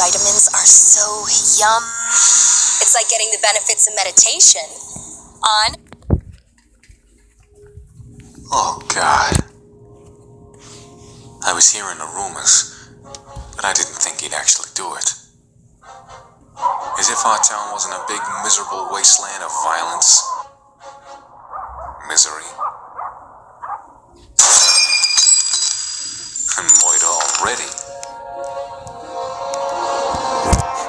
vitamins are so yum. It's like getting the benefits of meditation on... Oh, God. I was hearing the rumors, but I didn't think he'd actually do it. As if our town wasn't a big, miserable wasteland of violence, misery, and murder already.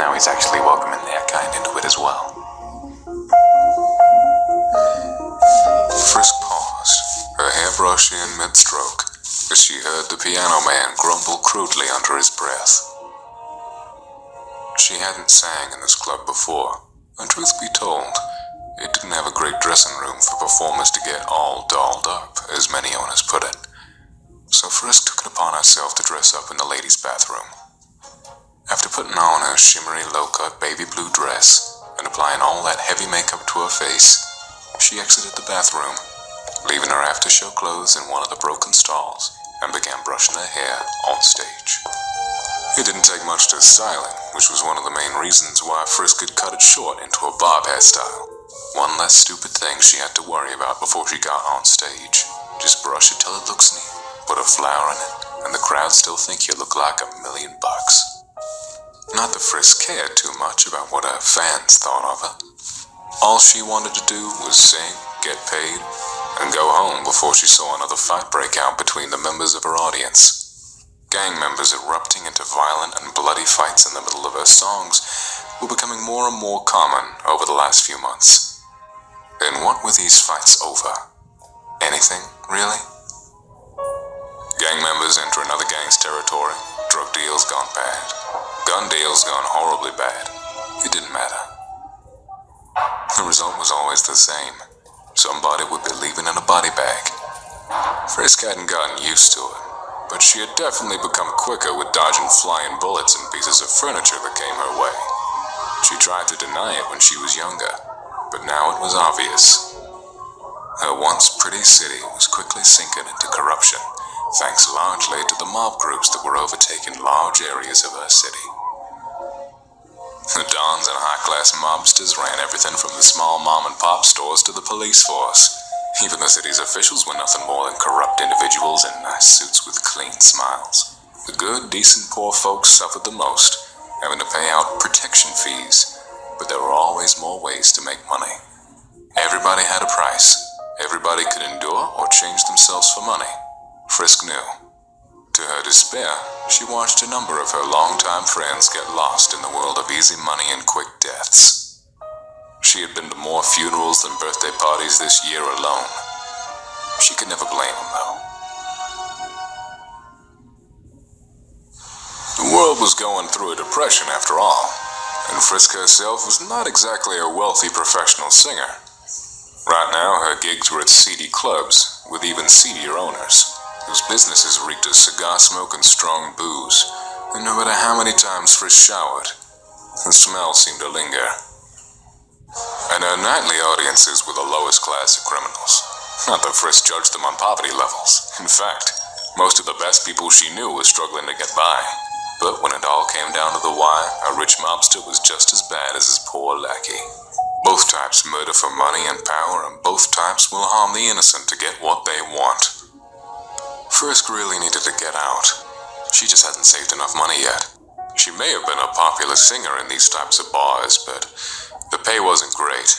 Now he's actually welcoming their kind into it as well. Frisk paused, her hairbrush in mid-stroke, as she heard the piano man grumble crudely under his breath. She hadn't sang in this club before, and truth be told, it didn't have a great dressing room for performers to get all dolled up, as many owners put it. So Frisk took it upon herself to dress up in the ladies' bathroom. After putting on her shimmery low-cut baby blue dress and applying all that heavy makeup to her face, she exited the bathroom, leaving her after-show clothes in one of the broken stalls, and began brushing her hair on stage. It didn't take much to style it, which was one of the main reasons why Frisk had cut it short into a bob hairstyle. One less stupid thing she had to worry about before she got on stage. Just brush it till it looks neat, put a flower in it, and the crowd still think you look like $1,000,000. Not that Frisk cared too much about what her fans thought of her. All she wanted to do was sing, get paid, and go home before she saw another fight break out between the members of her audience. Gang members erupting into violent and bloody fights in the middle of her songs were becoming more and more common over the last few months. And what were these fights over? Anything, really? Gang members enter another gang's territory, drug deals gone bad, gun deals gone horribly bad. It didn't matter. The result was always the same. Somebody would be leaving in a body bag. Frisk hadn't gotten used to it, but she had definitely become quicker with dodging flying bullets and pieces of furniture that came her way. She tried to deny it when she was younger, but now it was obvious. Her once pretty city was quickly sinking into corruption, thanks largely to the mob groups that were overtaking large areas of her city. The dons and high-class mobsters ran everything from the small mom-and-pop stores to the police force. Even the city's officials were nothing more than corrupt individuals in nice suits with clean smiles. The good, decent poor folks suffered the most, having to pay out protection fees, but there were always more ways to make money. Everybody had a price. Everybody could endure or change themselves for money. Frisk knew. To her despair, she watched a number of her longtime friends get lost in the world of easy money and quick deaths. She had been to more funerals than birthday parties this year alone. She could never blame them, though. The world was going through a depression after all, and Frisk herself was not exactly a wealthy professional singer. Right now, her gigs were at seedy clubs, with even seedier owners, whose businesses reeked of cigar smoke and strong booze, and no matter how many times Frisk showered, the smell seemed to linger. And her nightly audiences were the lowest class of criminals. Not that Frisk judged them on poverty levels. In fact, most of the best people she knew were struggling to get by. But when it all came down to the wire, a rich mobster was just as bad as his poor lackey. Both types murder for money and power, and both types will harm the innocent to get what they want. Frisk really needed to get out. She just hadn't saved enough money yet. She may have been a popular singer in these types of bars, but the pay wasn't great.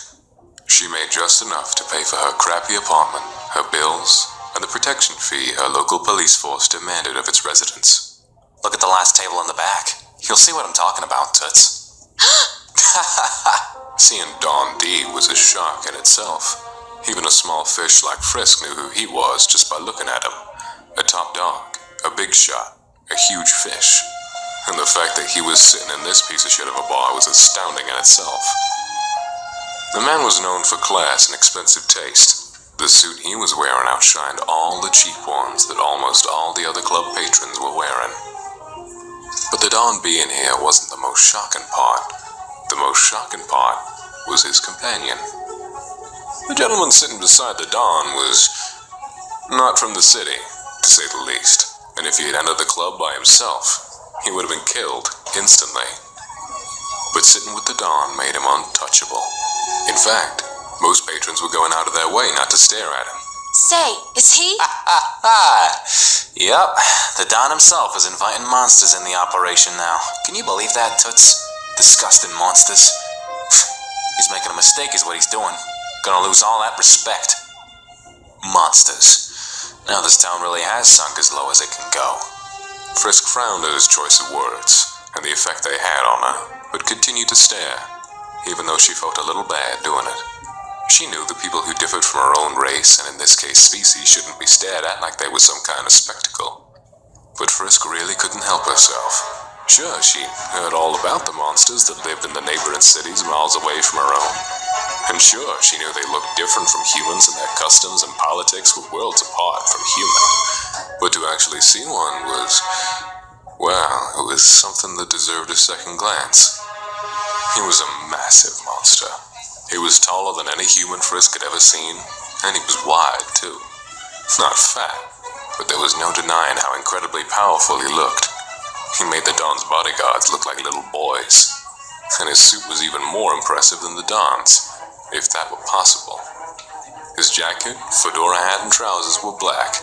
She made just enough to pay for her crappy apartment, her bills, and the protection fee her local police force demanded of its residents. Look at the last table in the back. You'll see what I'm talking about, Toots. Seeing Don D was a shock in itself. Even a small fish like Frisk knew who he was just by looking at him. A top dog, a big shot, a huge fish. And the fact that he was sitting in this piece of shit of a bar was astounding in itself. The man was known for class and expensive taste. The suit he was wearing outshined all the cheap ones that almost all the other club patrons were wearing. But the Don being here wasn't the most shocking part. The most shocking part was his companion. The gentleman sitting beside the Don was not from the city, to say the least, and if he had entered the club by himself, he would have been killed. instantly. But sitting with the Don made him untouchable. In fact, most patrons were going out of their way not to stare at him. Say, is he? Yep, the Don himself is inviting monsters in the operation now. Can you believe that, Toots? Disgusting monsters. He's making a mistake is what he's doing. Gonna lose all that respect. Monsters. Now this town really has sunk as low as it can go. Frisk frowned at his choice of words and the effect they had on her, but continued to stare, even though she felt a little bad doing it. She knew the people who differed from her own race, and in this case species, shouldn't be stared at like they were some kind of spectacle. But Frisk really couldn't help herself. Sure, she heard all about the monsters that lived in the neighboring cities miles away from her own. And sure, she knew they looked different from humans and their customs and politics were worlds apart from human. But to actually see one was, well, it was something that deserved a second glance. He was a massive monster. He was taller than any human Frisk had ever seen, and he was wide, too. Not fat, but there was no denying how incredibly powerful he looked. He made the Don's bodyguards look like little boys, and his suit was even more impressive than the Don's, if that were possible. His jacket, fedora hat, and trousers were black,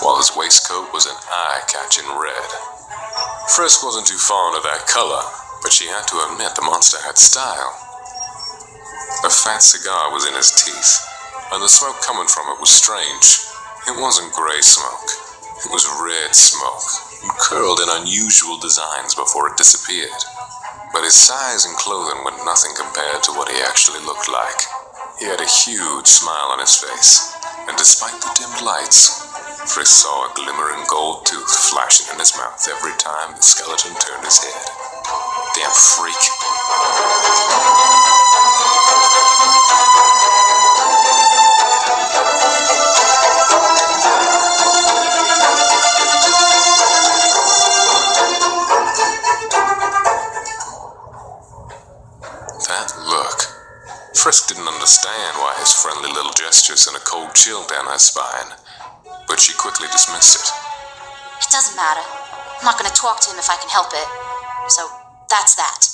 while his waistcoat was an eye-catching red. Frisk wasn't too fond of that color, but she had to admit the monster had style. A fat cigar was in his teeth, and the smoke coming from it was strange. It wasn't gray smoke. It was red smoke, and curled in unusual designs before it disappeared. But his size and clothing were nothing compared to what he actually looked like. He had a huge smile on his face, and despite the dimmed lights, Frisk saw a glimmering gold tooth flashing in his mouth every time the skeleton turned his head. Damn freak. That look. Frisk didn't understand why his friendly little gestures sent a cold chill down her spine, but she quickly dismissed it. It doesn't matter. I'm not going to talk to him if I can help it. So, that's that.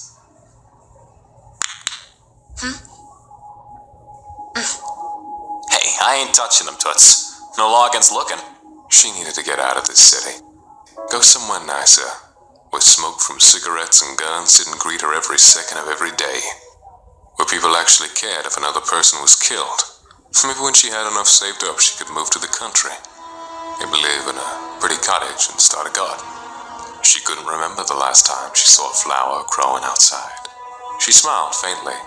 Hey, I ain't touching them, Toots. No law against looking. She needed to get out of this city. Go somewhere nicer, where smoke from cigarettes and guns didn't greet her every second of every day. Where people actually cared if another person was killed. Maybe when she had enough saved up, she could move to the country. Maybe live in a pretty cottage and start a garden. She couldn't remember the last time she saw a flower growing outside. She smiled faintly.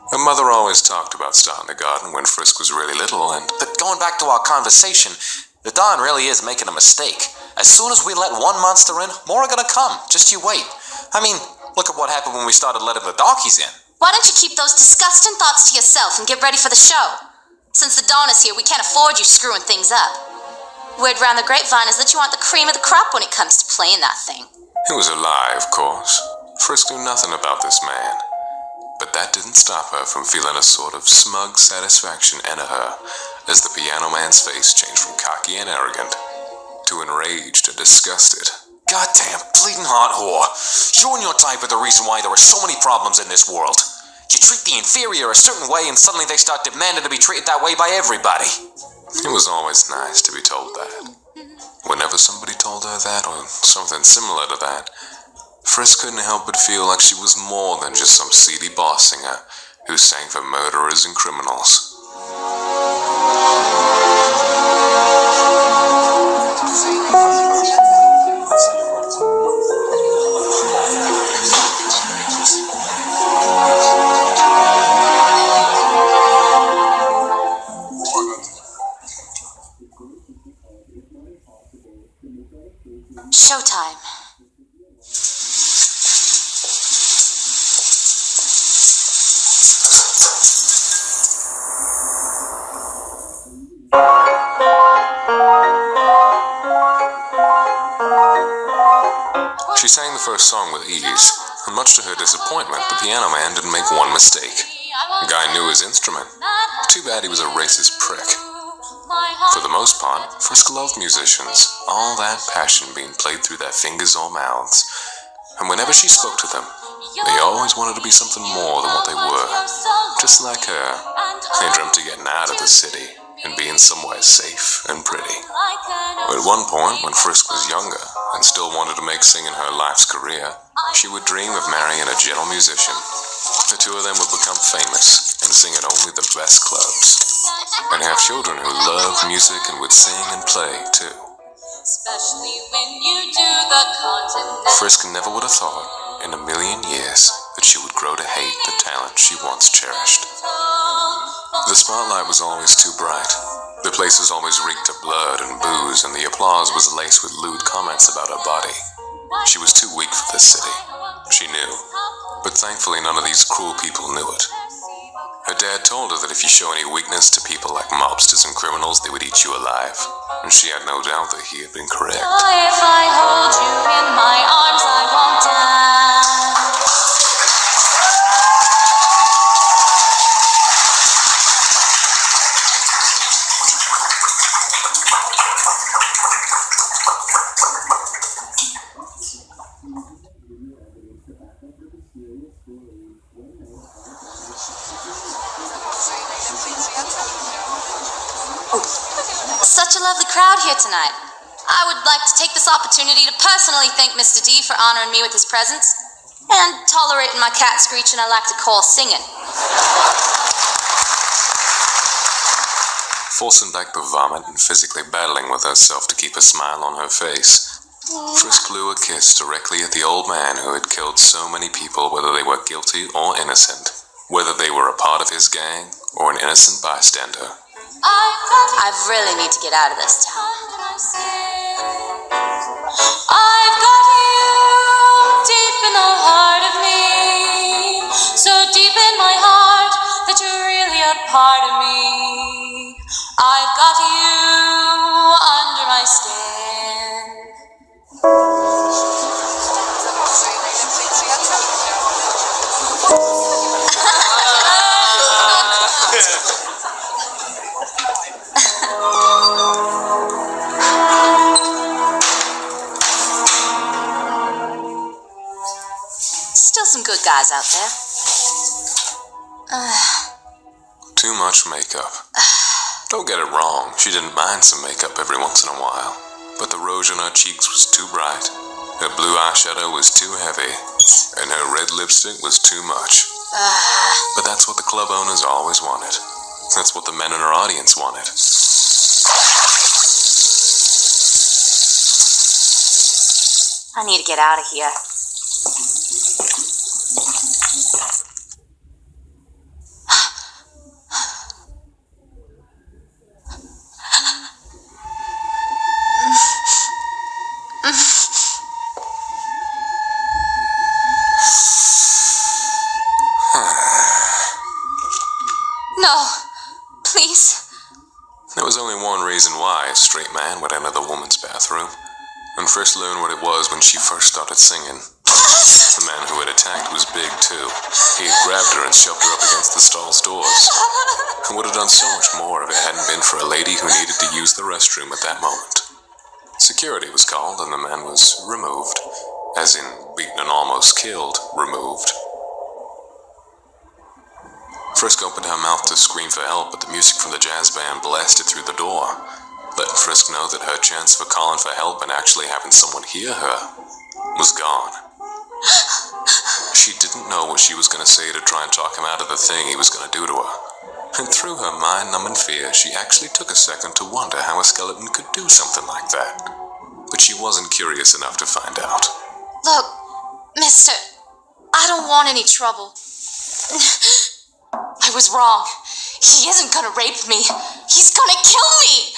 Her mother always talked about starting a garden when Frisk was really little, and... But going back to our conversation, the Don really is making a mistake. As soon as we let one monster in, more are gonna come. Just you wait. I mean, look at what happened when we started letting the donkeys in. Why don't you keep those disgusting thoughts to yourself and get ready for the show? Since the Dawn is here, we can't afford you screwing things up. Word round the grapevine is that you want the cream of the crop when it comes to playing that thing. It was a lie, of course. Frisk knew nothing about this man. But that didn't stop her from feeling a sort of smug satisfaction enter her as the piano man's face changed from cocky and arrogant to enraged and disgusted. Goddamn bleeding hot whore. You and your type are the reason why there are so many problems in this world. You treat the inferior a certain way and suddenly they start demanding to be treated that way by everybody. It was always nice to be told that. Whenever somebody told her that or something similar to that, Frisk couldn't help but feel like she was more than just some seedy boss singer who sang for murderers and criminals. Showtime. She sang the first song with ease, and much to her disappointment, the piano man didn't make one mistake. The guy knew his instrument. Too bad he was a racist prick. For the most part, Frisk loved musicians, all that passion being played through their fingers or mouths. and whenever she spoke to them, they always wanted to be something more than what they were. Just like her, they dreamt of getting out of the city and being somewhere safe and pretty. But at one point, when Frisk was younger and still wanted to make singing her life's career, she would dream of marrying a gentle musician. The two of them would become famous and sing at only the best clubs, and have children who loved music and would sing and play too. Especially when you do the continent. Frisk never would have thought in a million years that she would grow to hate the talent she once cherished. The spotlight was always too bright. The places always reeked of blood and booze, and the applause was laced with lewd comments about her body. She was too weak for this city. She knew. But thankfully none of these cruel people knew it. Her dad told her that if you show any weakness to people like mobsters and criminals, they would eat you alive. And she had no doubt that he had been correct. If I hold you in my arms, I won't die. Such a lovely crowd here tonight. I would like to take this opportunity to personally thank Mr. D for honoring me with his presence and tolerating my cat screeching I like to call singing. Forcing back the vomit and physically battling with herself to keep a smile on her face, Frisk blew a kiss directly at the old man who had killed so many people, whether they were guilty or innocent, whether they were a part of his gang or an innocent bystander. I really need to get out of this town. I've got you deep in the heart of me, so deep in my heart that you're really a part of me. I've got you under my skin. Still some good guys out there. Too much makeup. Don't get it wrong, she didn't mind some makeup every once in a while, but the rouge on her cheeks was too bright, her blue eyeshadow was too heavy, and her red lipstick was too much. But that's what the club owners always wanted. That's what the men in our audience wanted. I need to get out of here. No, please. There was only one reason why a straight man would enter the woman's bathroom, and Frisk learned what it was when she first started singing. The man who had attacked was big too. He had grabbed her and shoved her up against the stall's doors, and would have done so much more if it hadn't been for a lady who needed to use the restroom at that moment. Security was called and the man was removed, as in beaten and almost killed, removed. Frisk opened her mouth to scream for help, but the music from the jazz band blasted through the door, letting Frisk know that her chance for calling for help and actually having someone hear her was gone. She didn't know what she was going to say to try and talk him out of the thing he was going to do to her. And through her mind-numbing fear, she actually took a second to wonder how a skeleton could do something like that. But she wasn't curious enough to find out. Look, mister, I don't want any trouble. I was wrong. He isn't gonna rape me. He's gonna kill me.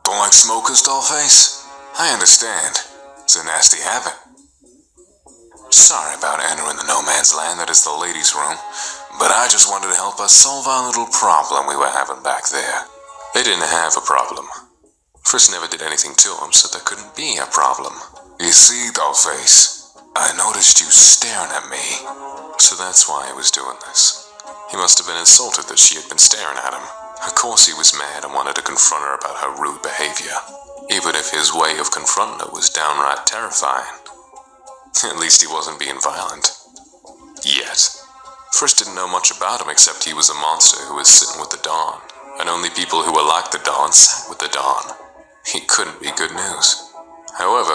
Don't like smokers, dollface? I understand. It's a nasty habit. Sorry about entering the no man's land that is the ladies' room, but I just wanted to help us solve our little problem we were having back there. They didn't have a problem. Frisk never did anything to him, so there couldn't be a problem. You see, dollface, I noticed you staring at me, so that's why he was doing this. He must have been insulted that she had been staring at him, Of course he was mad and wanted to confront her about her rude behavior, even if his way of confronting her was downright terrifying. At least he wasn't being violent. Yet. Frisk didn't know much about him except he was a monster who was sitting with the Dawn, and only people who were like the Dawn sat with the Dawn. He couldn't be good news. However,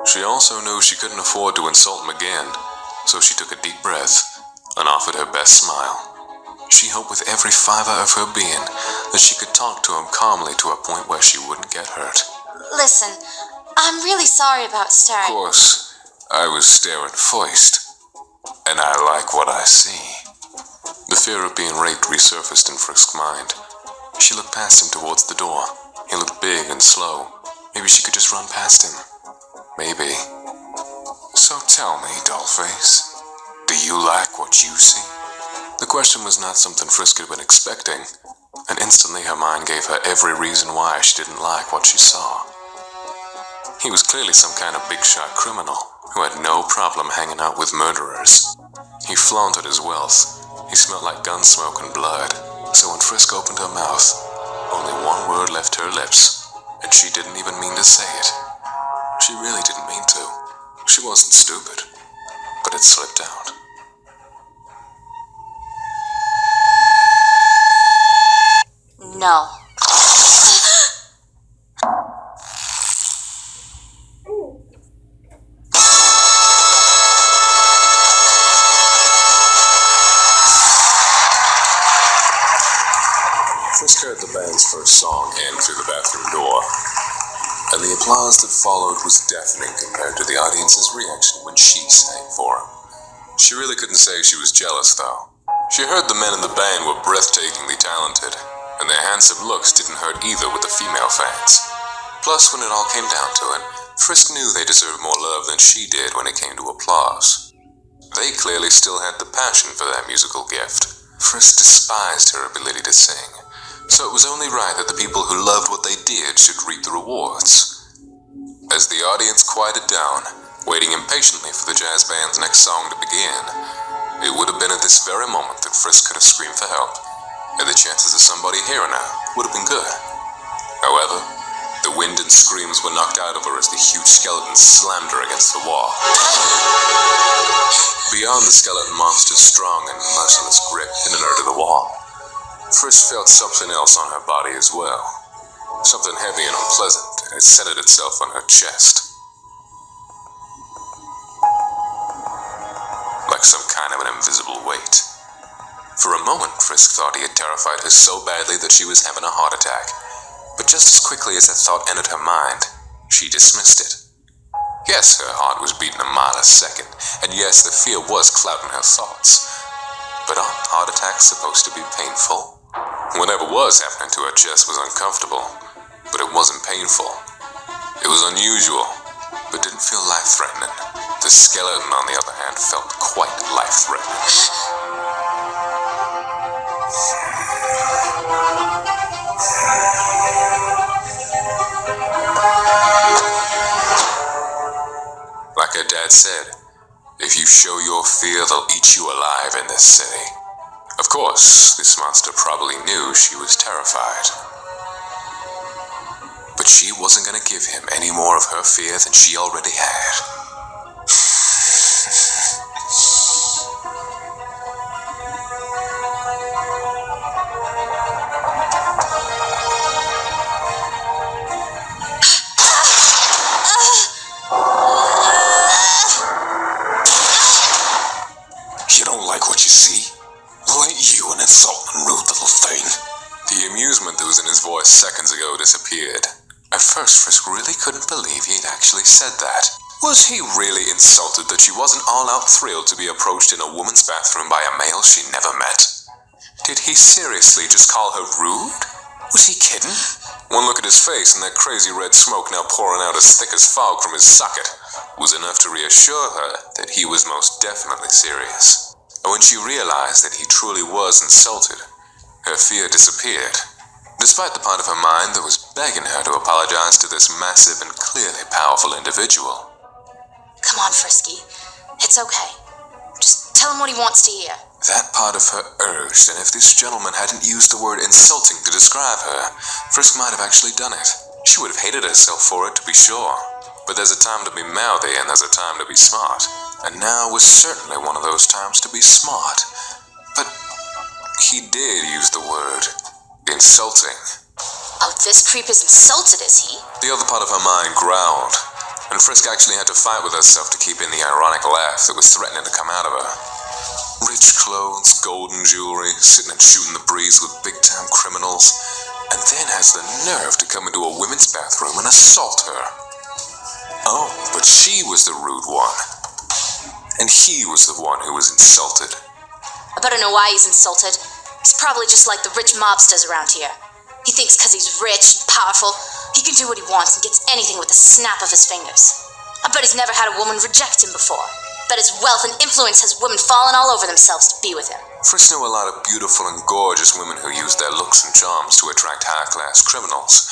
she also knew she couldn't afford to insult him again, so she took a deep breath and offered her best smile. She hoped with every fiber of her being that she could talk to him calmly to a point where she wouldn't get hurt. Listen, I'm really sorry about staring. Of course, I was staring first, and I like what I see. The fear of being raped resurfaced in Frisk's mind. She looked past him towards the door. He looked big and slow. Maybe she could just run past him. Maybe. So tell me, Dollface, do you like what you see? The question was not something Frisk had been expecting, and instantly her mind gave her every reason why she didn't like what she saw. He was clearly some kind of big-shot criminal who had no problem hanging out with murderers. He flaunted his wealth. He smelled like gun smoke and blood, so when Frisk opened her mouth, only one word left her lips, and she didn't even mean to say it. She really didn't mean to. She wasn't stupid, but it slipped out. No. Frisk heard the band's first song end through the bathroom door, and the applause that followed was deafening compared to the audience's reaction when she sang for him. She really couldn't say she was jealous, though. She heard the men in the band were breathtakingly talented, and their handsome looks didn't hurt either with the female fans. Plus, when it all came down to it, Frisk knew they deserved more love than she did when it came to applause. They clearly still had the passion for that musical gift. Frisk despised her ability to sing, so it was only right that the people who loved what they did should reap the rewards. As the audience quieted down, waiting impatiently for the jazz band's next song to begin, it would have been at this very moment that Frisk could have screamed for help, and the chances of somebody hearing her would have been good. However, the wind and screams were knocked out of her as the huge skeleton slammed her against the wall. Beyond the skeleton monster's strong and merciless grip pinning her to the wall, Frisk felt something else on her body as well. Something heavy and unpleasant, and it centered itself on her chest. Like some kind of an invisible weight. For a moment, Frisk thought he had terrified her so badly that she was having a heart attack. But just as quickly as that thought entered her mind, she dismissed it. Yes, her heart was beating a mile a second, and yes, the fear was clouding her thoughts. But aren't heart attacks supposed to be painful? Whatever was happening to her chest was uncomfortable, but it wasn't painful. It was unusual, but didn't feel life-threatening. The skeleton, on the other hand, felt quite life-threatening. Like her dad said, if you show your fear, they'll eat you alive in this city. Of course, this monster probably knew she was terrified. But she wasn't going to give him any more of her fear than she already had. You don't like what you see? Well, ain't you an insulting, rude little thing? The amusement that was in his voice seconds ago disappeared. At first, Frisk really couldn't believe he'd actually said that. Was he really insulted that she wasn't all-out thrilled to be approached in a woman's bathroom by a male she never met? Did he seriously just call her rude? Was he kidding? One look at his face and that crazy red smoke now pouring out as thick as fog from his socket was enough to reassure her that he was most definitely serious. And when she realized that he truly was insulted, her fear disappeared, despite the part of her mind that was begging her to apologize to this massive and clearly powerful individual. Come on, Frisky. It's okay. Just tell him what he wants to hear. That part of her urged, and if this gentleman hadn't used the word insulting to describe her, Frisk might have actually done it. She would have hated herself for it, to be sure. But there's a time to be mouthy and there's a time to be smart. And now was certainly one of those times to be smart. But he did use the word insulting. Oh, this creep is insulted, is he? The other part of her mind growled, and Frisk actually had to fight with herself to keep in the ironic laugh that was threatening to come out of her. Rich clothes, golden jewelry, sitting and shooting the breeze with big-time criminals, and then has the nerve to come into a women's bathroom and assault her. Oh, but she was the rude one. And he was the one who was insulted. I better know why he's insulted. He's probably just like the rich mobsters around here. He thinks because he's rich and powerful, he can do what he wants and gets anything with the snap of his fingers. I bet he's never had a woman reject him before. Bet his wealth and influence has women falling all over themselves to be with him. Frisk knew a lot of beautiful and gorgeous women who used their looks and charms to attract high-class criminals.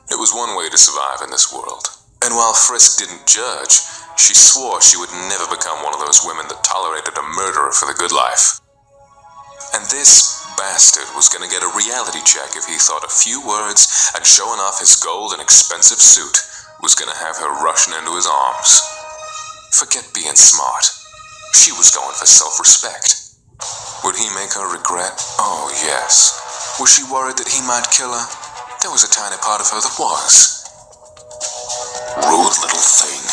It was one way to survive in this world. And while Frisk didn't judge, she swore she would never become one of those women that tolerated a murderer for the good life. And this bastard was going to get a reality check if he thought a few words and showing off his gold and expensive suit was going to have her rushing into his arms. Forget being smart. She was going for self-respect. Would he make her regret? Oh, yes. Was she worried that he might kill her? There was a tiny part of her that was. Rude little thing.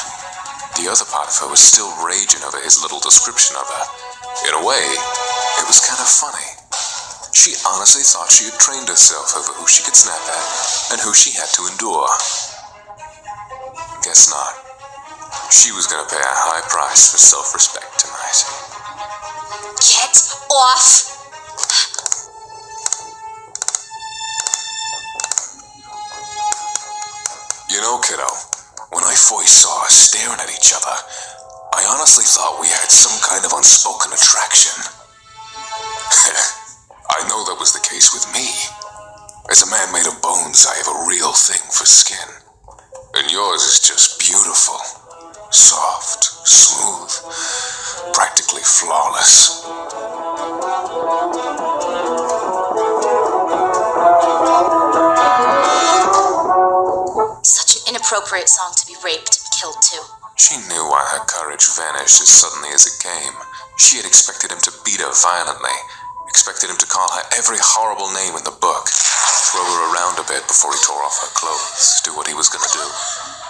The other part of her was still raging over his little description of her. In a way, it was kind of funny. She honestly thought she had trained herself over who she could snap at and who she had to endure. Guess not. She was going to pay a high price for self-respect tonight. Get off! You know, kiddo, when I first saw us staring at each other, I honestly thought we had some kind of unspoken attraction. I know that was the case with me. As a man made of bones, I have a real thing for skin. And yours is just beautiful. Soft, smooth, practically flawless. Such an inappropriate song to be raped and killed to. She knew why her courage vanished as suddenly as it came. She had expected him to beat her violently, expected him to call her every horrible name in the book, throw her around a bit before he tore off her clothes, do what he was going to do,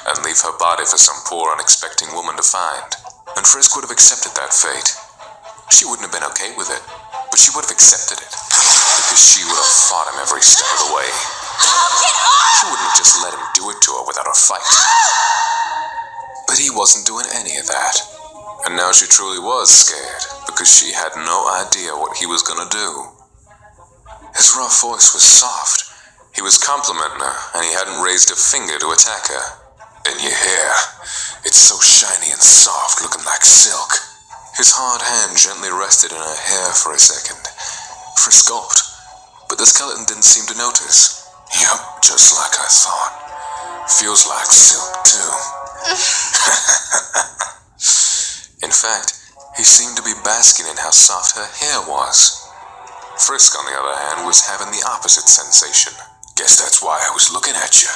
and leave her body for some poor, unexpecting woman to find. And Frisk would have accepted that fate. She wouldn't have been okay with it, but she would have accepted it, because she would have fought him every step of the way. She wouldn't have just let him do it to her without a fight. But he wasn't doing any of that. And now she truly was scared, because she had no idea what he was gonna do. His rough voice was soft. He was complimenting her, and he hadn't raised a finger to attack her. And your hair, it's so shiny and soft, looking like silk. His hard hand gently rested in her hair for a second. Frisk gulped, but the skeleton didn't seem to notice. Yup, just like I thought. Feels like silk, too. In fact, he seemed to be basking in how soft her hair was. Frisk, on the other hand, was having the opposite sensation. Guess that's why I was looking at you.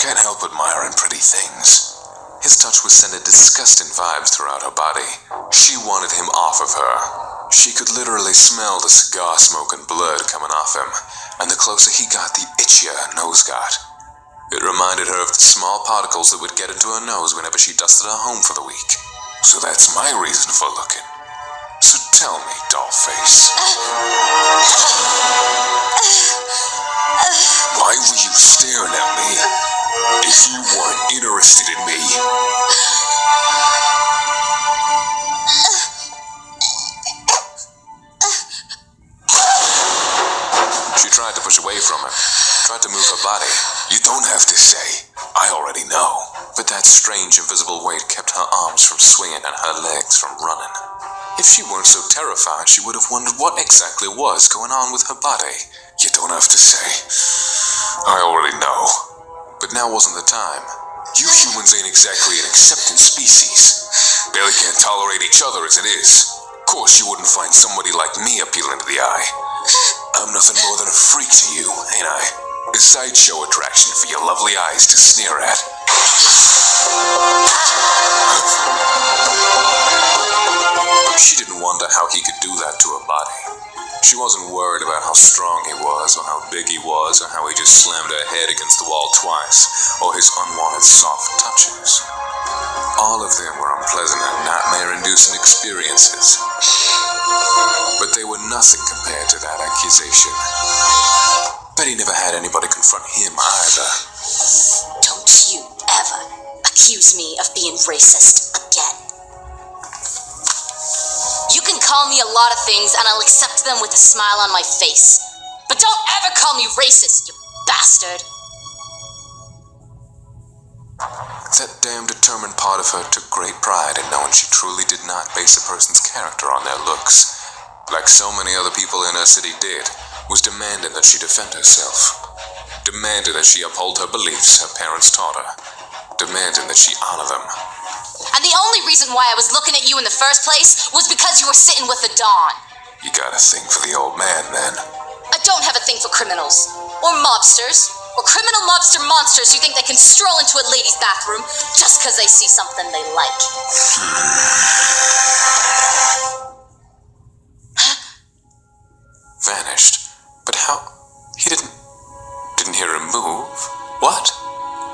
Can't help admiring pretty things. His touch was sending disgusting vibes throughout her body. She wanted him off of her. She could literally smell the cigar smoke and blood coming off him, and the closer he got, the itchier her nose got. It reminded her of the small particles that would get into her nose whenever she dusted her home for the week. So that's my reason for looking. So tell me, dollface. Why were you staring at me if you weren't interested in me? She tried to push away from him, tried to move her body. You don't have to say. I already know. But that strange invisible weight kept her arms from swinging and her legs from running. If she weren't so terrified, she would have wondered what exactly was going on with her body. You don't have to say. I already know. But now wasn't the time. You humans ain't exactly an accepting species. Barely can't tolerate each other as it is. Of course you wouldn't find somebody like me appealing to the eye. I'm nothing more than a freak to you, ain't I? A sideshow attraction for your lovely eyes to sneer at. She didn't wonder how he could do that to her body. She wasn't worried about how strong he was, or how big he was, or how he just slammed her head against the wall twice, or his unwanted soft touches. All of them were unpleasant and nightmare-inducing experiences. But they were nothing compared to that accusation. Bet he never had anybody confront him either. Don't you ever accuse me of being racist again. You can call me a lot of things and I'll accept them with a smile on my face. But don't ever call me racist, you bastard. That damn determined part of her took great pride in knowing she truly did not base a person's character on their looks. Like so many other people in her city did, was demanding that she defend herself. Demanding that she uphold her beliefs her parents taught her. Demanding that she honor them. And the only reason why I was looking at you in the first place was because you were sitting with the Don. You got a thing for the old man, then? I don't have a thing for criminals, or mobsters, or criminal mobster monsters who think they can stroll into a lady's bathroom just because they see something they like. Vanished. But how? He didn't hear him move. What?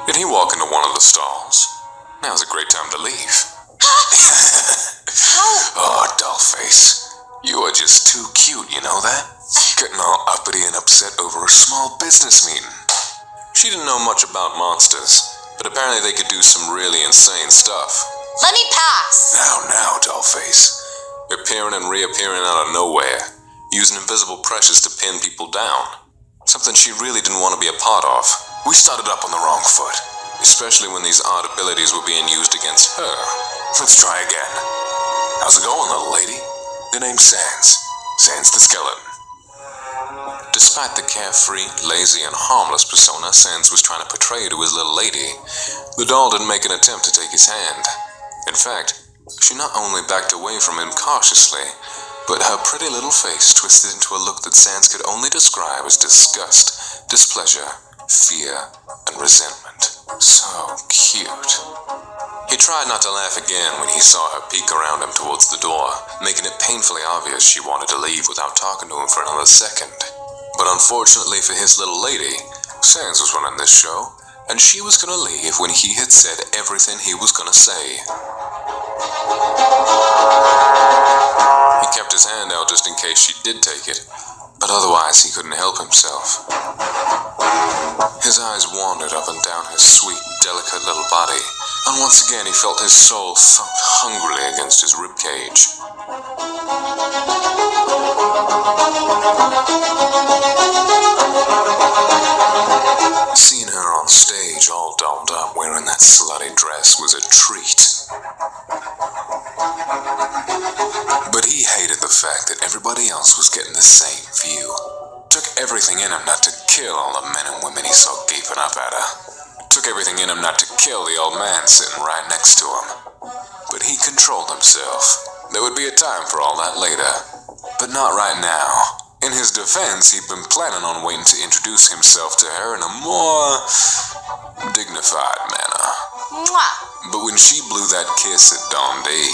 Did he walk into one of the stalls? Now's a great time to leave. Oh, dollface. You are just too cute, you know that? Getting all uppity and upset over a small business meeting. She didn't know much about monsters, but apparently they could do some really insane stuff. Let me pass. Now, dollface. Appearing and reappearing out of nowhere, using invisible pressures to pin people down. Something she really didn't want to be a part of. We started up on the wrong foot, especially when these odd abilities were being used against her. Let's try again. How's it going, little lady? The name's Sans. Sans the skeleton. Despite the carefree, lazy, and harmless persona Sans was trying to portray to his little lady, the doll didn't make an attempt to take his hand. In fact, she not only backed away from him cautiously, but her pretty little face twisted into a look that Sans could only describe as disgust, displeasure, fear, and resentment. So cute. He tried not to laugh again when he saw her peek around him towards the door, making it painfully obvious she wanted to leave without talking to him for another second. But unfortunately for his little lady, Sans was running this show, and she was gonna leave when he had said everything he was gonna say. He kept his hand out just in case she did take it, but otherwise he couldn't help himself. His eyes wandered up and down her sweet, delicate little body, and once again he felt his soul thump hungrily against his ribcage. Seeing her on stage all dolled up wearing that slutty dress was a treat. But he hated the fact that everybody else was getting the same view. Took everything in him not to kill all the men and women he saw gaping up at her. Took everything in him not to kill the old man sitting right next to him. But he controlled himself. There would be a time for all that later. But not right now. In his defense, he'd been planning on waiting to introduce himself to her in a more dignified manner. Mwah. But when she blew that kiss at Dundee,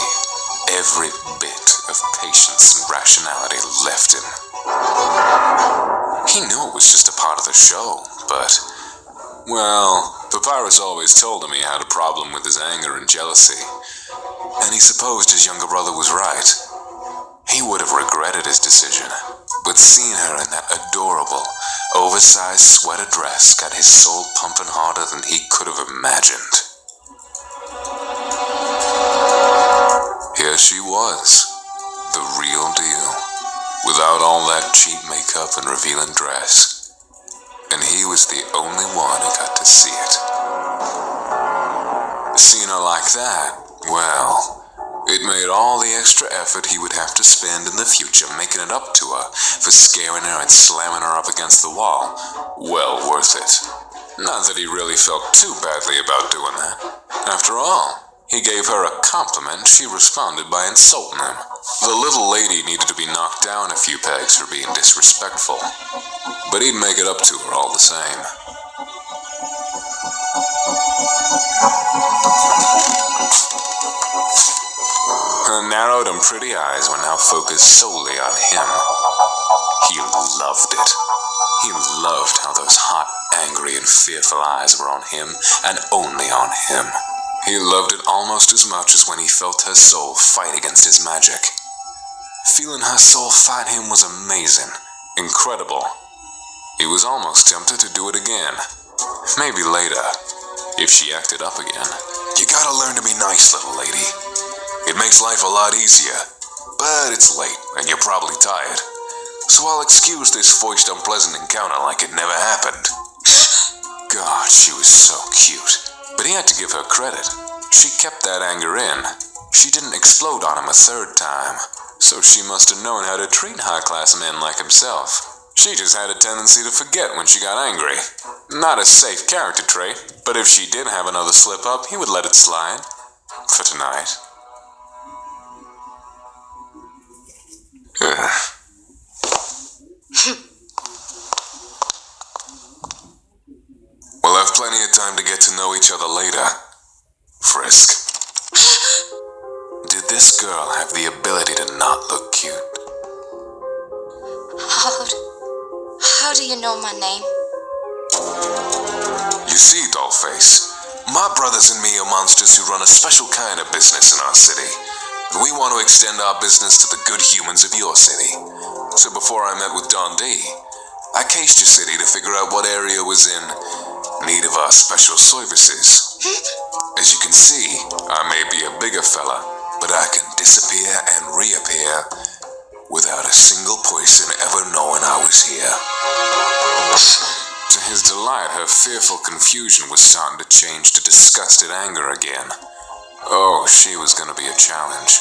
every bit of patience and rationality left him. He knew it was just a part of the show, but, well, Papyrus always told him he had a problem with his anger and jealousy, and he supposed his younger brother was right. He would have regretted his decision, but seeing her in that adorable, oversized sweater dress got his soul pumping harder than he could have imagined. Here she was, the real deal, without all that cheap makeup and revealing dress. And he was the only one who got to see it. Seeing her like that, well, it made all the extra effort he would have to spend in the future making it up to her for scaring her and slamming her up against the wall well worth it. Not that he really felt too badly about doing that. After all, He gave her a compliment, she responded by insulting him. The little lady needed to be knocked down a few pegs for being disrespectful, but he'd make it up to her all the same. Her narrowed and pretty eyes were now focused solely on him. He loved it. He loved how those hot, angry, and fearful eyes were on him, and only on him. He loved it almost as much as when he felt her soul fight against his magic. Feeling her soul fight him was amazing, incredible. He was almost tempted to do it again. Maybe later, if she acted up again. You gotta learn to be nice, little lady. It makes life a lot easier, but it's late and you're probably tired. So I'll excuse this forced unpleasant encounter like it never happened. God, she was so cute. But he had to give her credit. She kept that anger in. She didn't explode on him a third time. So she must have known how to treat high-class men like himself. She just had a tendency to forget when she got angry. Not a safe character trait, but if she did have another slip-up, he would let it slide. For tonight. We'll have plenty of time to get to know each other later, Frisk. Did this girl have the ability to not look cute? How do you know my name? You see, Dollface, my brothers and me are monsters who run a special kind of business in our city. We want to extend our business to the good humans of your city. So before I met with Don D, I cased your city to figure out what area was in need of our special services. As you can see, I may be a bigger fella, but I can disappear and reappear without a single person ever knowing I was here. To his delight, her fearful confusion was starting to change to disgusted anger again. Oh, she was going to be a challenge.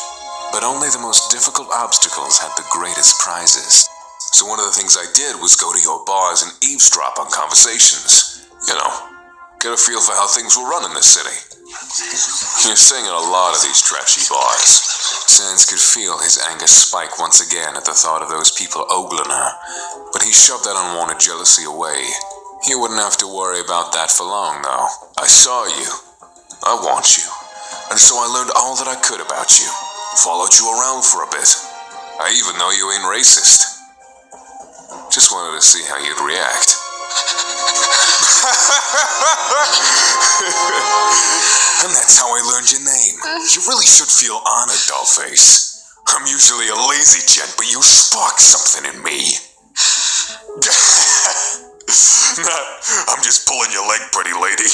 But only the most difficult obstacles had the greatest prizes. So one of the things I did was go to your bars and eavesdrop on conversations. You know, get a feel for how things will run in this city. You're seeing at a lot of these trashy bars. Sans could feel his anger spike once again at the thought of those people ogling her, but he shoved that unwanted jealousy away. He wouldn't have to worry about that for long, though. I saw you. I want you. And so I learned all that I could about you. Followed you around for a bit. I even know you ain't racist. Just wanted to see how you'd react. And that's how I learned your name. You really should feel honored, Dollface. I'm usually a lazy gent, but you sparked something in me. I'm just pulling your leg, pretty lady.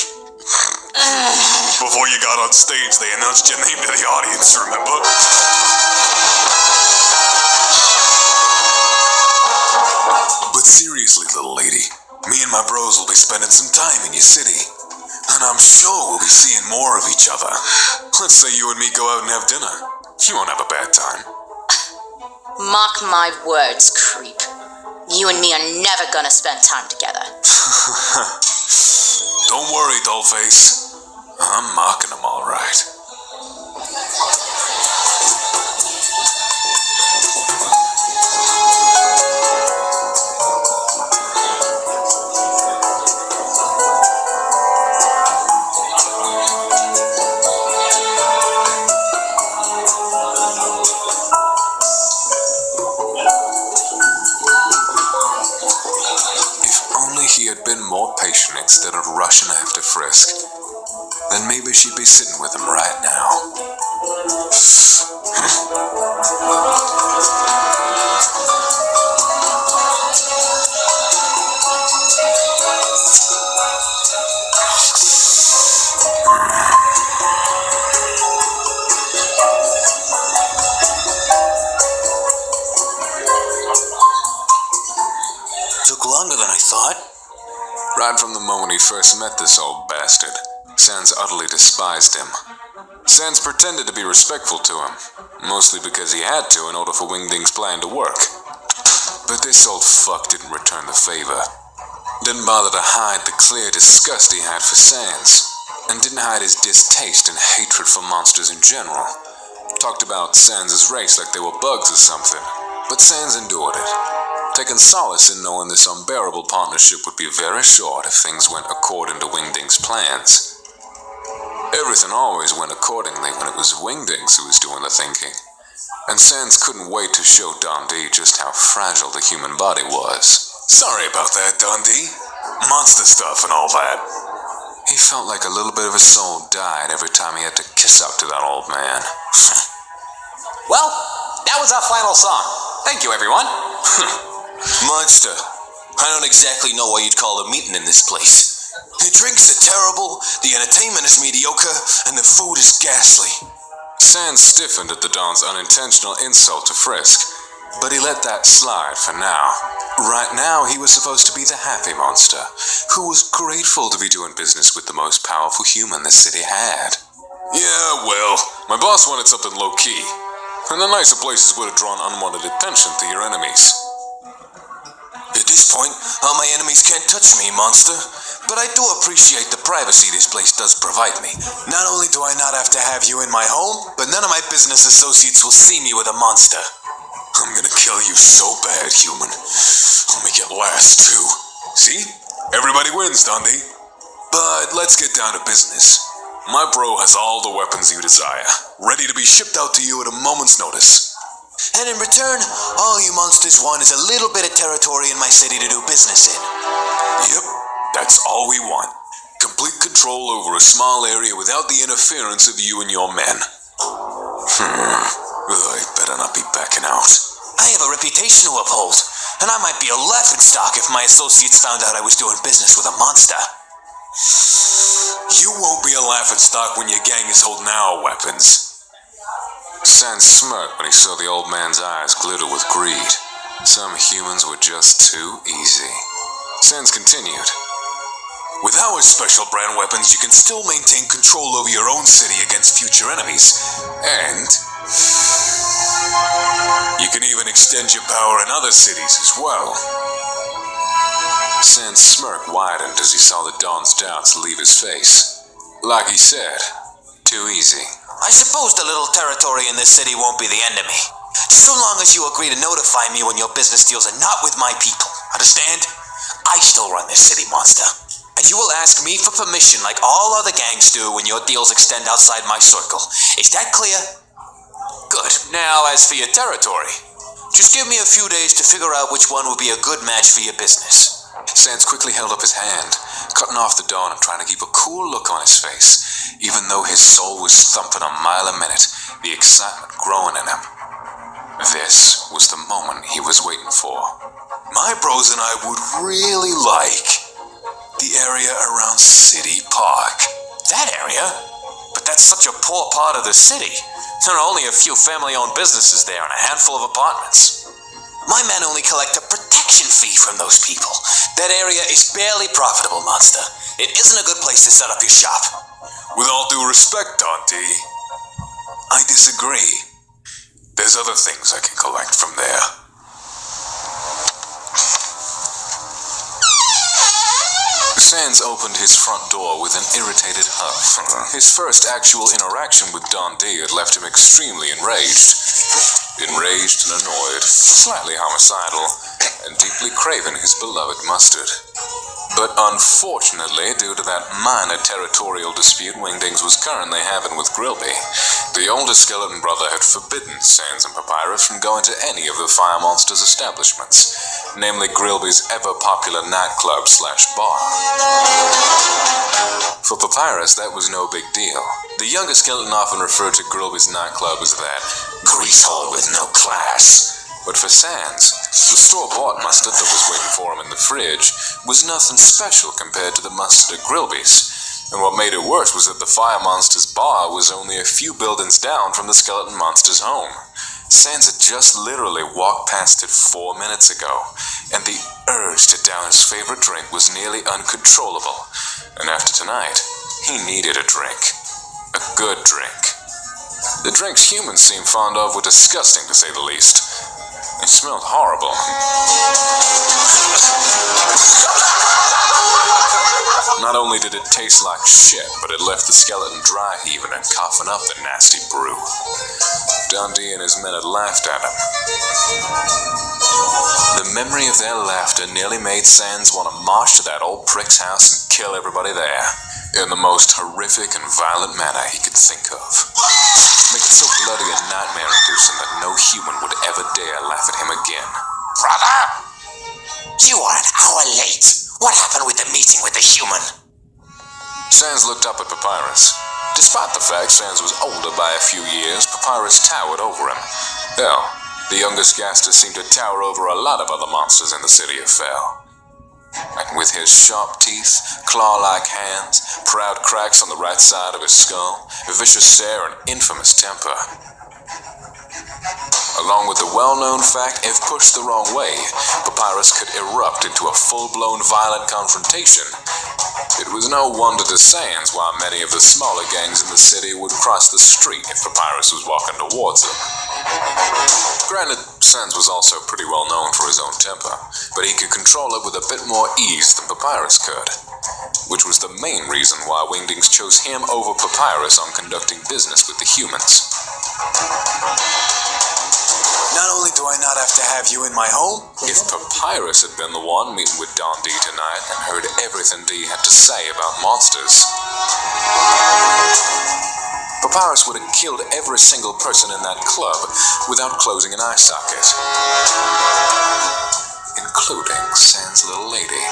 Before you got on stage, they announced your name to the audience, remember? But seriously, little lady, me and my bros will be spending some time in your city. And I'm sure we'll be seeing more of each other. Let's say you and me go out and have dinner. You won't have a bad time. Mark my words, creep. You and me are never gonna spend time together. Don't worry, Dollface. I'm marking them all right. He had been more patient instead of rushing after Frisk, then maybe she'd be sitting with him right now. Took longer than I thought. Right from the moment he first met this old bastard, Sans utterly despised him. Sans pretended to be respectful to him, mostly because he had to in order for Wingding's plan to work. But this old fuck didn't return the favor. Didn't bother to hide the clear disgust he had for Sans. and didn't hide his distaste and hatred for monsters in general. Talked about Sans' race like they were bugs or something, but Sans endured it, taking solace in knowing this unbearable partnership would be very short if things went according to Wingding's plans. Everything always went accordingly when it was Wingdings who was doing the thinking, and Sans couldn't wait to show Dundee just how fragile the human body was. Sorry about that, Dundee. Monster stuff and all that. He felt like a little bit of his soul died every time he had to kiss up to that old man. Well, that was our final song. Thank you, everyone. Monster, I don't exactly know why you'd call a meeting in this place. The drinks are terrible, the entertainment is mediocre, and the food is ghastly. Sans stiffened at the Don's unintentional insult to Frisk, but he let that slide for now. Right now, he was supposed to be the happy monster, who was grateful to be doing business with the most powerful human the city had. Yeah, well, My boss wanted something low-key, and the nicer places would have drawn unwanted attention to your enemies. at this point, all my enemies can't touch me, monster. But I do appreciate the privacy this place does provide me. Not only do I not have to have you in my home, but none of my business associates will see me with a monster. I'm gonna kill you so bad, human. I'll make it last, too. See? Everybody wins, Dundee. But let's get down to business. My bro has all the weapons you desire, ready to be shipped out to you at a moment's notice. And in return, all you monsters want is a little bit of territory in my city to do business in. Yep, that's all we want. Complete control over a small area without the interference of you and your men. I better not be backing out. I have a reputation to uphold, and I might be a laughingstock if my associates found out I was doing business with a monster. You won't be a laughingstock when your gang is holding our weapons. Sans smirked when he saw the old man's eyes glitter with greed. Some humans were just too easy. Sans continued. With our special brand weapons, you can still maintain control over your own city against future enemies. And you can even extend your power in other cities as well. Sans' smirk widened as he saw the Don's doubts leave his face. Like he said, too easy. I suppose the little territory in this city won't be the end of me. Just so long as you agree to notify me when your business deals are not with my people. Understand? I still run this city, monster. And you will ask me for permission like all other gangs do when your deals extend outside my circle. Is that clear? Good. Now, as for your territory, just give me a few days to figure out which one will be a good match for your business. Sans quickly held up his hand, cutting off the Don and trying to keep a cool look on his face, even though his soul was thumping a mile a minute, the excitement growing in him. This was the moment he was waiting for. My bros and I would really like the area around City Park. That area? But that's such a poor part of the city. There are only a few family-owned businesses there and a handful of apartments. My men only collect a protection fee from those people. That area is barely profitable, monster. It isn't a good place to set up your shop. With all due respect, Dante, I disagree. There's other things I can collect from there. Sans opened his front door with an irritated huff. His first actual interaction with Don D had left him extremely enraged. Enraged and annoyed, slightly homicidal, and deeply craving his beloved mustard. But unfortunately, due to that minor territorial dispute Wingdings was currently having with Grilby, the older skeleton brother had forbidden Sans and Papyrus from going to any of the Fire Monster's establishments, namely Grilby's ever-popular nightclub/bar. For Papyrus, that was no big deal. The younger skeleton often referred to Grilby's nightclub as that greasehole with no class. But for Sans, the store-bought mustard that was waiting for him in the fridge was nothing special compared to the mustard at Grilby's. And what made it worse was that the Fire Monster's bar was only a few buildings down from the Skeleton Monster's home. Sans had just literally walked past it 4 minutes ago, and the urge to down his favorite drink was nearly uncontrollable. And after tonight, he needed a drink. A good drink. The drinks humans seemed fond of were disgusting, to say the least. It smelled horrible. Not only did it taste like shit, but it left the skeleton dry heaving and coughing up the nasty brew. Dundee and his men had laughed at him. The memory of their laughter nearly made Sands want to march to that old prick's house and kill everybody there, in the most horrific and violent manner he could think of. Make it so bloody and nightmare-inducing that no human would ever dare laugh at him again. Brother! You are an hour late. What happened with the meeting with the human? Sands looked up at Papyrus. Despite the fact Sands was older by a few years, Papyrus towered over him. Hell, the youngest Gaster seemed to tower over a lot of other monsters in the city of Fel. And with his sharp teeth, claw-like hands, proud cracks on the right side of his skull, a vicious stare, and infamous temper. Along with the well-known fact, if pushed the wrong way, Papyrus could erupt into a full-blown violent confrontation. It was no wonder to Sands why many of the smaller gangs in the city would cross the street if Papyrus was walking towards them. Granted, Sands was also pretty well known for his own temper, but he could control it with a bit more ease than Papyrus could, which was the main reason why Wingdings chose him over Papyrus on conducting business with the humans. Not only do I not have to have you in my home, If Papyrus had been the one meeting with Don D tonight and heard everything D had to say about monsters, Papyrus would have killed every single person in that club without closing an eye socket, including Sans' little lady.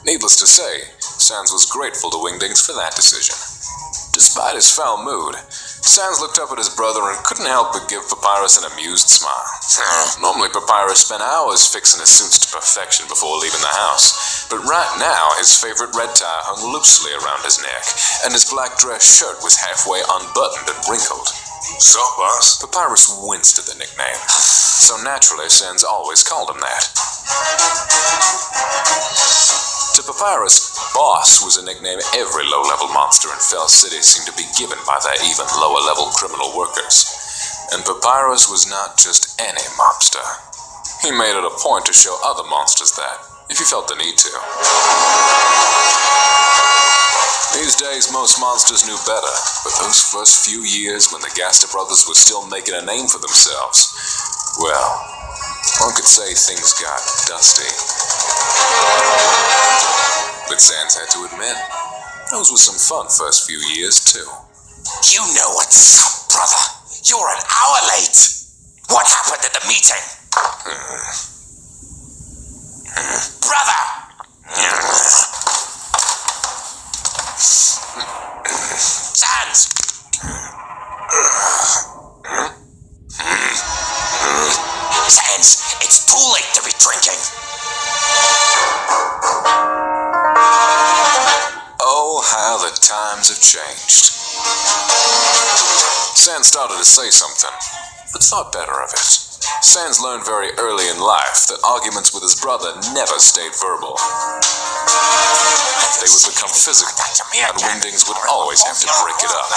Needless to say, Sans was grateful to Wingdings for that decision. Despite his foul mood, Sans looked up at his brother and couldn't help but give Papyrus an amused smile. Normally, Papyrus spent hours fixing his suits to perfection before leaving the house, but right now his favorite red tie hung loosely around his neck, and his black dress shirt was halfway unbuttoned and wrinkled. So, boss? Papyrus winced at the nickname, so naturally Sans always called him that. To Papyrus, Boss was a nickname every low-level monster in Fel City seemed to be given by their even lower-level criminal workers. And Papyrus was not just any mobster. He made it a point to show other monsters that, if he felt the need to. These days, most monsters knew better, but those first few years when the Gaster brothers were still making a name for themselves, well, one could say things got dusty. But Sans had to admit, those were some fun first few years, too. You know what's up, brother. You're an hour late. What happened at the meeting? Brother! Sans! Sans, it's too late to be drinking. Oh, how the times have changed. Sans started to say something, but thought better of it. Sans learned very early in life that arguments with his brother never stayed verbal. They would become physical, and Wingdings would always have to break it up.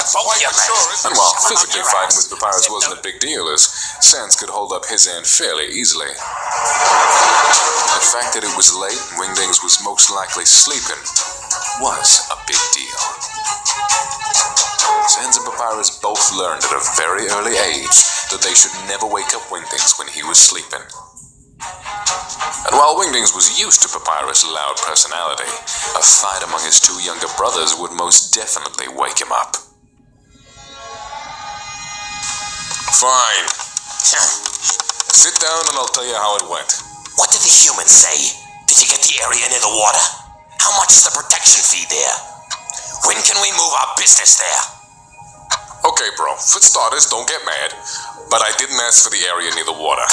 And while physically fighting with Papyrus wasn't a big deal, as Sans could hold up his end fairly easily, the fact that it was late and Wingdings was most likely sleeping was a big deal. Sans and Papyrus both learned at a very early age that they should never wake up Wingdings when he was sleeping. And while Wingdings was used to Papyrus' loud personality, a fight among his two younger brothers would most definitely wake him up. Fine. Sit down and I'll tell you how it went. What did the humans say? Did you get the area near the water? How much is the protection fee there? When can we move our business there? Okay, bro. For starters, don't get mad. But I didn't ask for the area near the water.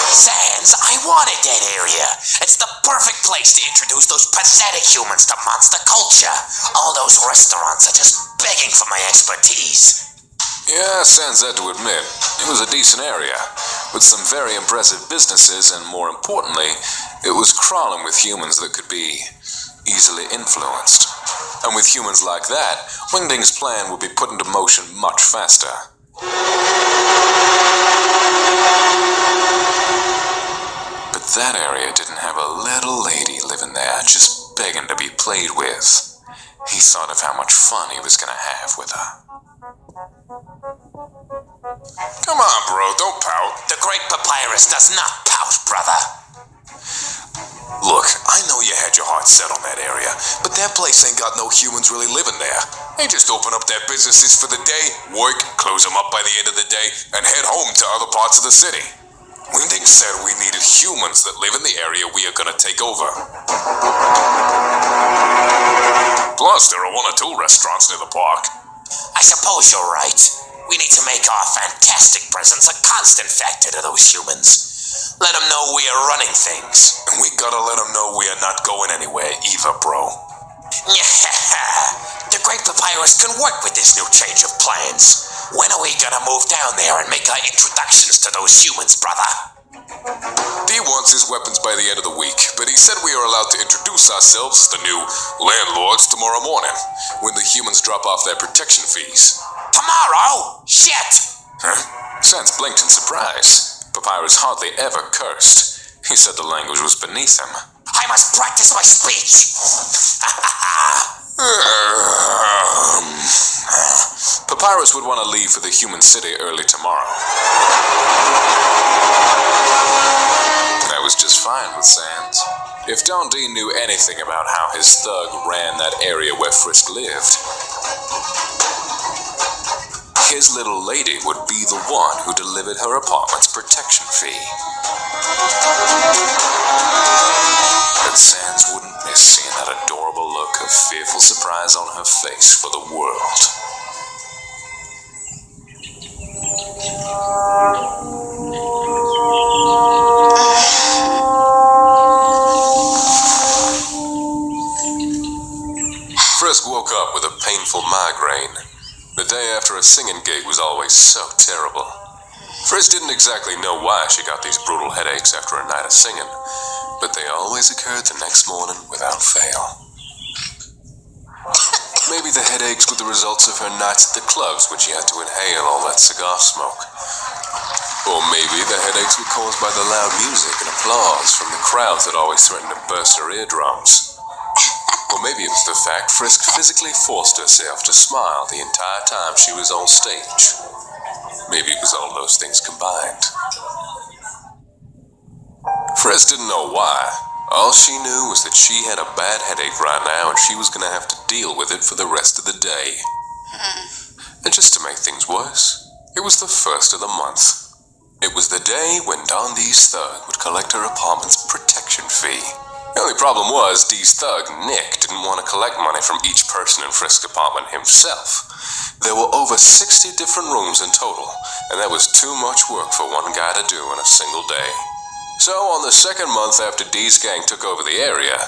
Sans, I wanted that area. It's the perfect place to introduce those pathetic humans to monster culture. All those restaurants are just begging for my expertise. Yeah, Sans had to admit, it was a decent area, with some very impressive businesses, and more importantly, it was crawling with humans that could be easily influenced. And with humans like that, Wingding's plan would be put into motion much faster. But that area didn't have a little lady living there just begging to be played with. He thought of how much fun he was gonna have with her. Come on, bro, don't pout. The Great Papyrus does not pout, brother. Look, I know you had your heart set on that area, but that place ain't got no humans really living there. They just open up their businesses for the day, work, close them up by the end of the day, and head home to other parts of the city. Wingding said we needed humans that live in the area we are gonna take over. Plus, there are 1 or 2 restaurants near the park. I suppose you're right. We need to make our fantastic presence a constant factor to those humans. Let them know we are running things. And we gotta let them know we are not going anywhere either, bro. The Great Papyrus can work with this new change of plans. When are we gonna move down there and make our introductions to those humans, brother? D wants his weapons by the end of the week, but he said we are allowed to introduce ourselves as the new landlords tomorrow morning, when the humans drop off their protection fees. Tomorrow? Shit! Sans blinked in surprise. Papyrus hardly ever cursed. He said the language was beneath him. I must practice my speech! Papyrus would want to leave for the human city early tomorrow. That was just fine with Sans. If Don D knew anything about how his thug ran that area where Frisk lived, his little lady would be the one who delivered her apartment's protection fee. But Sans wouldn't miss seeing that adorable look of fearful surprise on her face for the world. Frisk woke up with a painful migraine. The day after a singing gig was always so terrible. Frisk didn't exactly know why she got these brutal headaches after a night of singing, but they always occurred the next morning without fail. Maybe the headaches were the results of her nights at the clubs when she had to inhale all that cigar smoke. Or maybe the headaches were caused by the loud music and applause from the crowds that always threatened to burst her eardrums. Or maybe it was the fact Frisk physically forced herself to smile the entire time she was on stage. Maybe it was all those things combined. Frisk didn't know why. All she knew was that she had a bad headache right now and she was going to have to deal with it for the rest of the day. And just to make things worse, it was the first of the month. It was the day when Don D's thug would collect her apartment's protection fee. The only problem was Dee's thug, Nick, didn't want to collect money from each person in Frisk's apartment himself. There were over 60 different rooms in total, and that was too much work for one guy to do in a single day. So, on the second month after Dee's gang took over the area,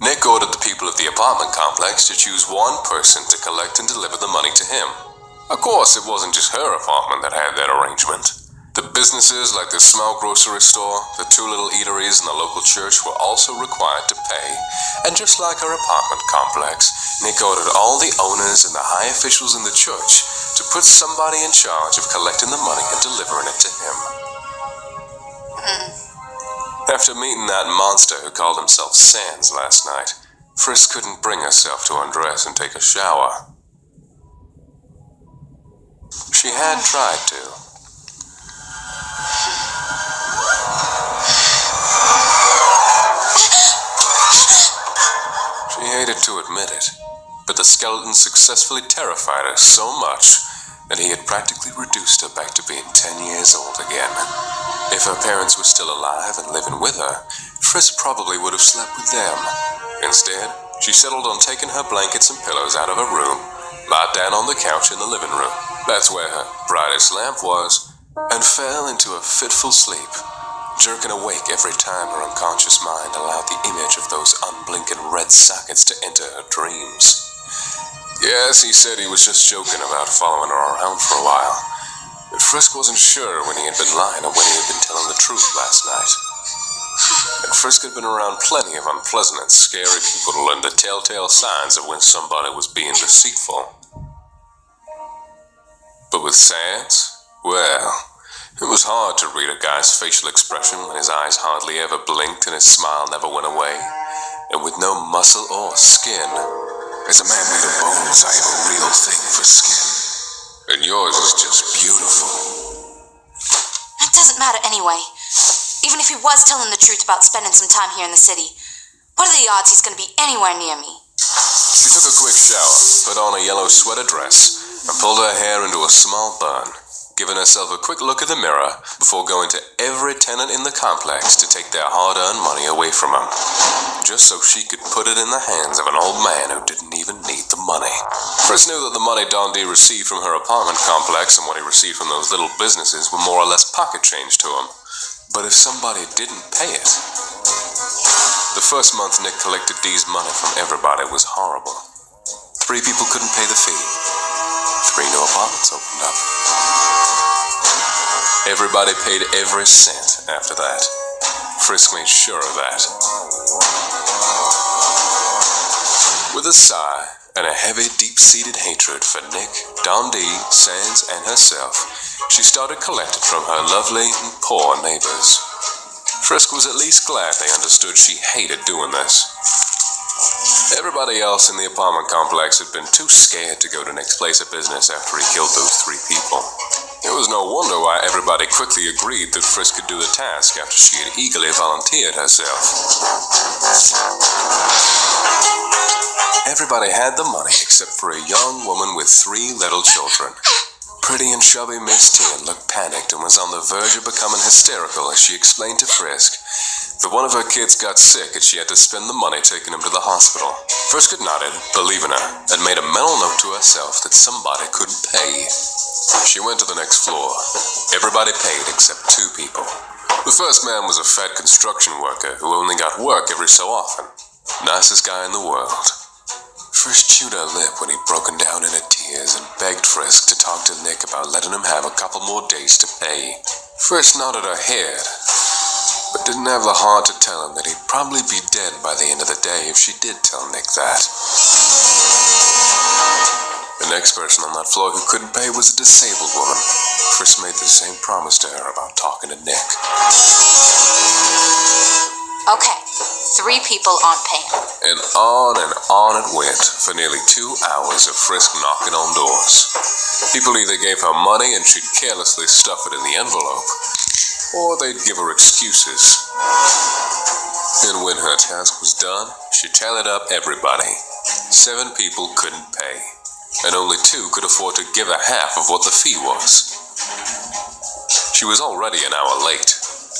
Nick ordered the people of the apartment complex to choose one person to collect and deliver the money to him. Of course, it wasn't just her apartment that had that arrangement. The businesses like the small grocery store, the 2 little eateries, and the local church were also required to pay. And just like her apartment complex, Nick ordered all the owners and the high officials in the church to put somebody in charge of collecting the money and delivering it to him. After meeting that monster who called himself Sans last night, Frisk couldn't bring herself to undress and take a shower. She had tried to. She hated to admit it, but the skeleton successfully terrified her so much that he had practically reduced her back to being 10 years old again. If her parents were still alive and living with her, Frisk probably would have slept with them. Instead, she settled on taking her blankets and pillows out of her room, lied down on the couch in the living room, that's where her brightest lamp was, and fell into a fitful sleep, jerking awake every time her unconscious mind allowed the image of those unblinking red sockets to enter her dreams. Yes, he said he was just joking about following her around for a while. But Frisk wasn't sure when he had been lying or when he had been telling the truth last night. And Frisk had been around plenty of unpleasant and scary people to learn the telltale signs of when somebody was being deceitful. But with Sans, well, it was hard to read a guy's facial expression when his eyes hardly ever blinked and his smile never went away, and with no muscle or skin. As a man made of bones, I have a real thing for skin. And yours is just beautiful. It doesn't matter anyway. Even if he was telling the truth about spending some time here in the city, what are the odds he's going to be anywhere near me? She took a quick shower, put on a yellow sweater dress, and pulled her hair into a small bun, giving herself a quick look at the mirror before going to every tenant in the complex to take their hard-earned money away from them, just so she could put it in the hands of an old man who didn't even need the money. Frisk knew that the money Dundee received from her apartment complex and what he received from those little businesses were more or less pocket change to him. But if somebody didn't pay it... The first month Nick collected Dee's money from everybody was horrible. 3 people couldn't pay the fee. 3 new apartments opened up. Everybody paid every cent after that. Frisk made sure of that. With a sigh and a heavy, deep-seated hatred for Nick, Dundee, Sans, and herself, she started collecting from her lovely and poor neighbors. Frisk was at least glad they understood she hated doing this. Everybody else in the apartment complex had been too scared to go to Nick's place of business after he killed those 3 people. It was no wonder why everybody quickly agreed that Frisk could do the task after she had eagerly volunteered herself. Everybody had the money except for a young woman with 3 little children. Pretty and chubby Miss Tien looked panicked and was on the verge of becoming hysterical as she explained to Frisk that one of her kids got sick and she had to spend the money taking him to the hospital. Frisk had nodded, believing her, and made a mental note to herself that somebody couldn't pay. She went to the next floor. Everybody paid except 2 people. The first man was a fat construction worker who only got work every so often. Nicest guy in the world. Frisk chewed her lip when he'd broken down into tears and begged Frisk to talk to Nick about letting him have a couple more days to pay. Frisk nodded her head, but didn't have the heart to tell him that he'd probably be dead by the end of the day if she did tell Nick that. The next person on that floor who couldn't pay was a disabled woman. Frisk made the same promise to her about talking to Nick. Okay, 3 people aren't paying. And on it went for nearly 2 hours of Frisk knocking on doors. People either gave her money and she'd carelessly stuff it in the envelope, or they'd give her excuses. And when her task was done, she tallied up everybody. 7 people couldn't pay, and only 2 could afford to give her half of what the fee was. She was already an hour late,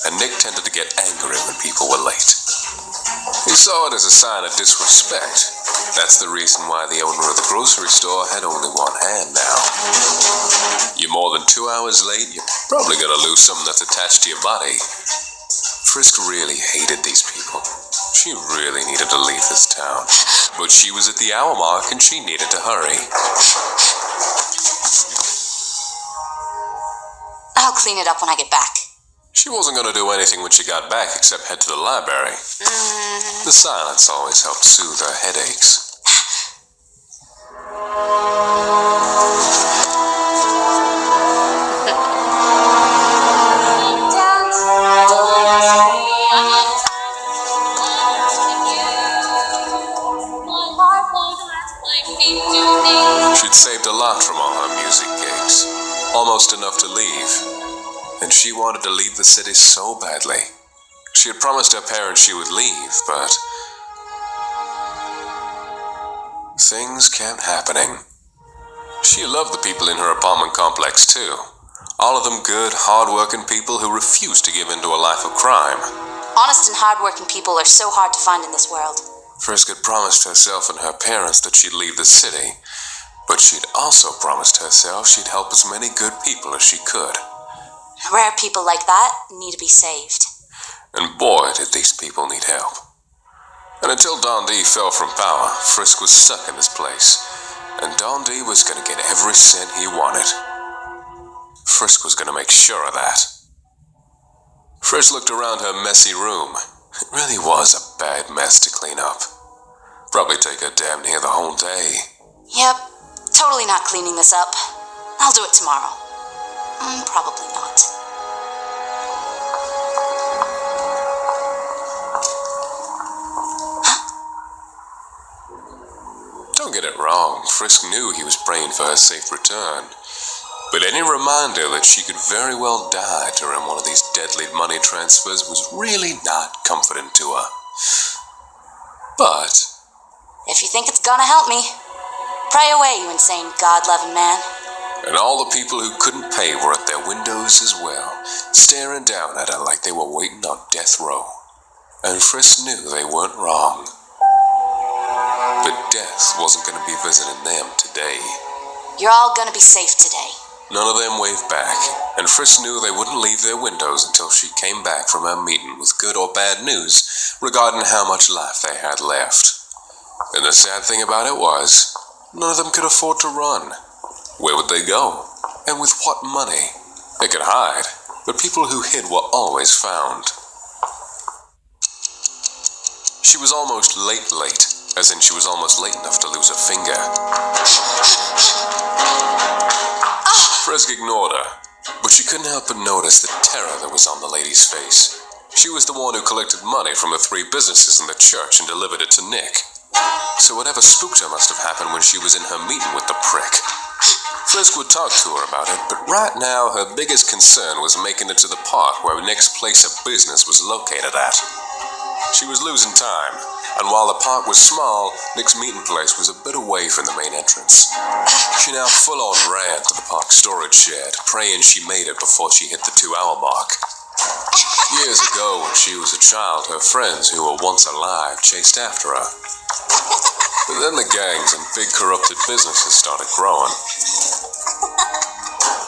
and Nick tended to get angry when people were late. He saw it as a sign of disrespect. That's the reason why the owner of the grocery store had only one hand now. You're more than 2 hours late, you're probably gonna lose something that's attached to your body. Frisk really hated these people. She really needed to leave this town. But she was at the hour mark and she needed to hurry. I'll clean it up when I get back. She wasn't going to do anything when she got back except head to the library. The silence always helped soothe her headaches. She'd saved a lot from all her music gigs, almost enough to leave. And she wanted to leave the city so badly. She had promised her parents she would leave, but things kept happening. She loved the people in her apartment complex too. All of them good, hard-working people who refused to give in to a life of crime. Honest and hard-working people are so hard to find in this world. Frisk had promised herself and her parents that she'd leave the city, but she'd also promised herself she'd help as many good people as she could. Rare people like that need to be saved. And boy, did these people need help. And until Dundee fell from power, Frisk was stuck in this place. And Dundee was going to get every cent he wanted. Frisk was gonna make sure of that. Frisk looked around her messy room. It really was a bad mess to clean up. Probably take her damn near the whole day. Yep, totally not cleaning this up. I'll do it tomorrow. Probably not. Don't get it wrong, Frisk knew he was praying for her safe return. But any reminder that she could very well die during one of these deadly money transfers was really not comforting to her. But If you think it's gonna help me, pray away, you insane God-loving man. and all the people who couldn't pay were at their windows as well, staring down at her like they were waiting on death row. And Frisk knew they weren't wrong. But death wasn't going to be visiting them today. You're all gonna be safe today. None of them waved back, and Frisk knew they wouldn't leave their windows until she came back from her meeting with good or bad news regarding how much life they had left. And the sad thing about it was, none of them could afford to run. Where would they go? And with what money? They could hide, but people who hid were always found. She was almost late, as in she was almost late enough to lose a finger. Frisk ignored her, but she couldn't help but notice the terror that was on the lady's face. She was the one who collected money from the 3 businesses in the church and delivered it to Nick. So whatever spooked her must have happened when she was in her meeting with the prick. Frisk would talk to her about it, but right now her biggest concern was making it to the park where Nick's place of business was located at. She was losing time, and while the park was small, Nick's meeting place was a bit away from the main entrance. She now full-on ran to the park storage shed, praying she made it before she hit the 2-hour mark. Years ago, when she was a child, her friends who were once alive chased after her. But then the gangs and big corrupted businesses started growing.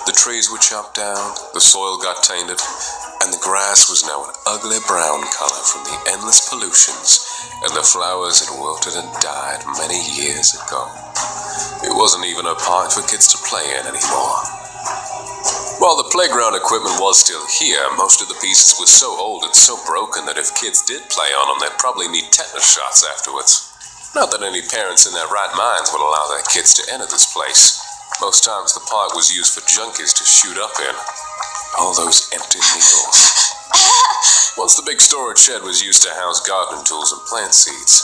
The trees were chopped down, the soil got tainted, and the grass was now an ugly brown color from the endless pollutions, and the flowers had wilted and died many years ago. It wasn't even a park for kids to play in anymore. While the playground equipment was still here, most of the pieces were so old and so broken that if kids did play on them, they'd probably need tetanus shots afterwards. Not that any parents in their right minds would allow their kids to enter this place. Most times the park was used for junkies to shoot up in. All those empty needles. Once the big storage shed was used to house gardening tools and plant seeds.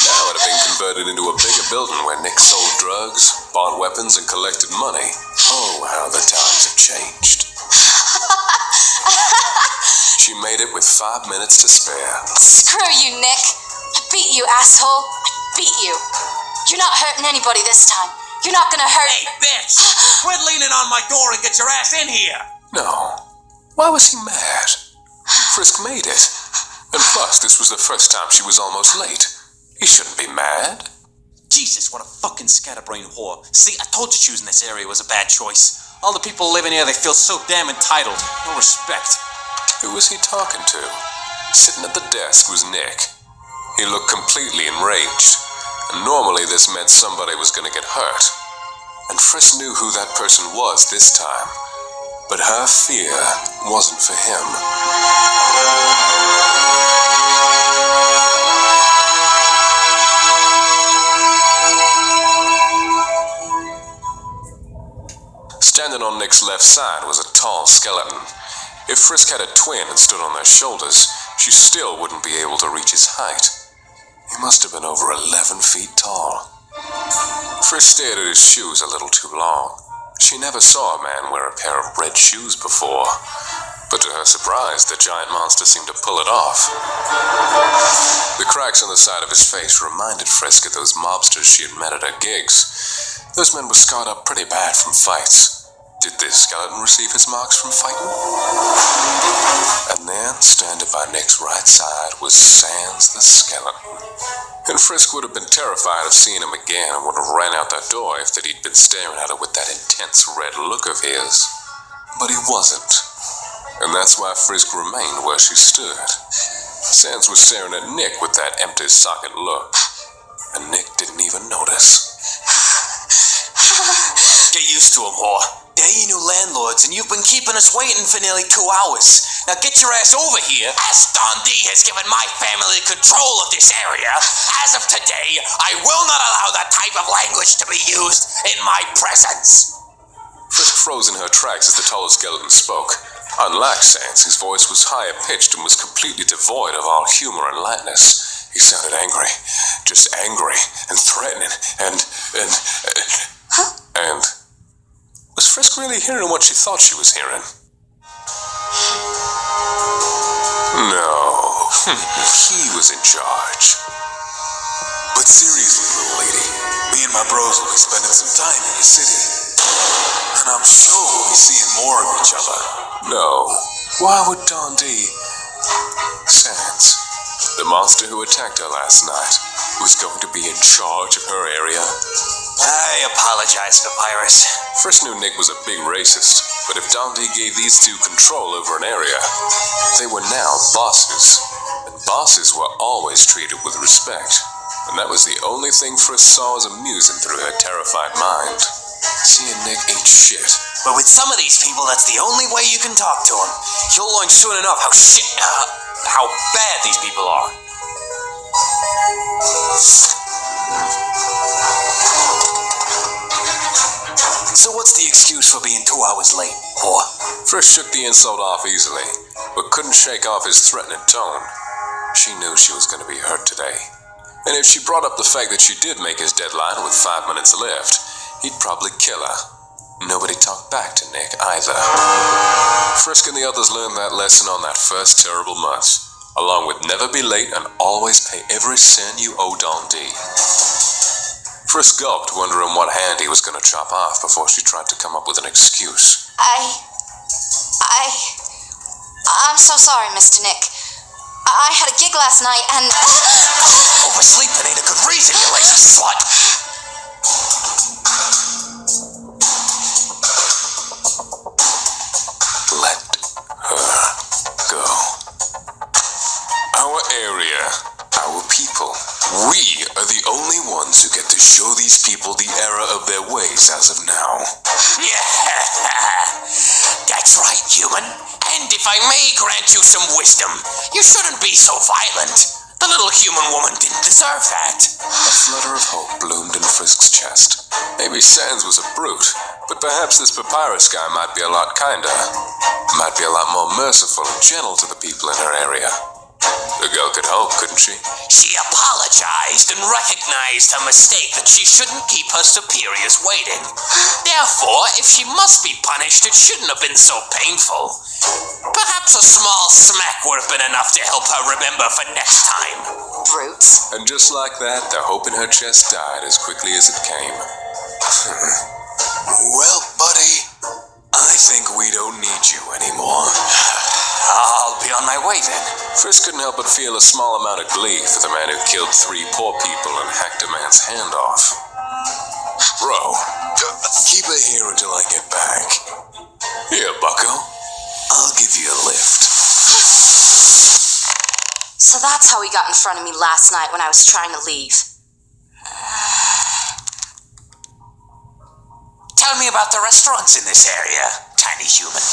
Now it had been converted into a bigger building where Nick sold drugs, bought weapons, and collected money. Oh, how the times have changed. She made it with 5 minutes to spare. Screw you, Nick. I beat you, asshole. I beat you. You're not hurting anybody this time. You're not gonna hurt. Hey, bitch! Quit leaning on my door and get your ass in here! No. Why was he mad? Frisk made it. And plus, this was the first time she was almost late. He shouldn't be mad. Jesus, what a fucking scatterbrain whore. See, I told you choosing this area was a bad choice. All the people living here, they feel so damn entitled. No respect. Who was he talking to? Sitting at the desk was Nick. He looked completely enraged. And normally this meant somebody was going to get hurt. And Frisk knew who that person was this time. But her fear wasn't for him. Standing on Nick's left side was a tall skeleton. If Frisk had a twin and stood on their shoulders, she still wouldn't be able to reach his height. He must have been over 11 feet tall. Frisk stared at his shoes a little too long. She never saw a man wear a pair of red shoes before. But to her surprise, the giant monster seemed to pull it off. The cracks on the side of his face reminded Frisk of those mobsters she had met at her gigs. Those men were scarred up pretty bad from fights. Did this skeleton receive his marks from fighting? And then, standing by Nick's right side, was Sans the skeleton. And Frisk would have been terrified of seeing him again and would have ran out that door if he'd been staring at her with that intense red look of his. But he wasn't. And that's why Frisk remained where she stood. Sans was staring at Nick with that empty socket look. And Nick didn't even notice. get used to them, whore. They're your new landlords, and you've been keeping us waiting for nearly 2 hours. Now get your ass over here. As Don D has given my family control of this area, as of today, I will not allow that type of language to be used in my presence. Frisk froze in her tracks as the taller skeleton spoke. Unlike Sans, his voice was higher pitched and was completely devoid of all humor and lightness. He sounded angry, just angry and threatening, and was Frisk really hearing what she thought she was hearing? No, he was in charge. But seriously, little lady, me and my bros will be spending some time in your city. And I'm sure we'll be seeing more of each other. No, why would Don D? Sans, the monster who attacked her last night, was going to be in charge of her area? I apologize, Papyrus. Frisk knew Nick was a big racist, but if Don D gave these two control over an area, they were now bosses. And bosses were always treated with respect. And that was the only thing Frisk saw as amusing through her terrified mind. Seeing Nick ate shit. But with some of these people, that's the only way you can talk to them. You'll learn soon enough how bad these people are. So what's the excuse for being 2 hours late, whore? Frisk shook the insult off easily, but couldn't shake off his threatening tone. She knew she was going to be hurt today. And if she brought up the fact that she did make his deadline with 5 minutes left, he'd probably kill her. Nobody talked back to Nick either. Frisk and the others learned that lesson on that first terrible month, along with never be late and always pay every cent you owe Don D. Frisk gulped, wondering what hand he was going to chop off before she tried to come up with an excuse. I'm so sorry, Mr. Nick. I had a gig last night and... Oversleeping ain't a good reason, you lazy slut. Let her go. Our area, our people, we are the only ones who get to show these people the error of their ways as of now. Yeah, that's right, human. And if I may grant you some wisdom, you shouldn't be so violent. The little human woman didn't deserve that. A flutter of hope bloomed in Frisk's chest. Maybe Sans was a brute, but perhaps this Papyrus guy might be a lot kinder. Might be a lot more merciful and gentle to the people in her area. The girl could hope, couldn't she? She apologized and recognized her mistake that she shouldn't keep her superiors waiting. Therefore, if she must be punished, it shouldn't have been so painful. Perhaps a small smack would have been enough to help her remember for next time. Brutes. And just like that, the hope in her chest died as quickly as it came. Well, buddy, I think we don't need you anymore. I'll be on my way then. Frisk couldn't help but feel a small amount of glee for the man who killed 3 poor people and hacked a man's hand off. Bro, Keep it here until I get back. here, bucko. I'll give you a lift. So that's how he got in front of me last night when I was trying to leave. Tell me about the restaurants in this area, tiny human.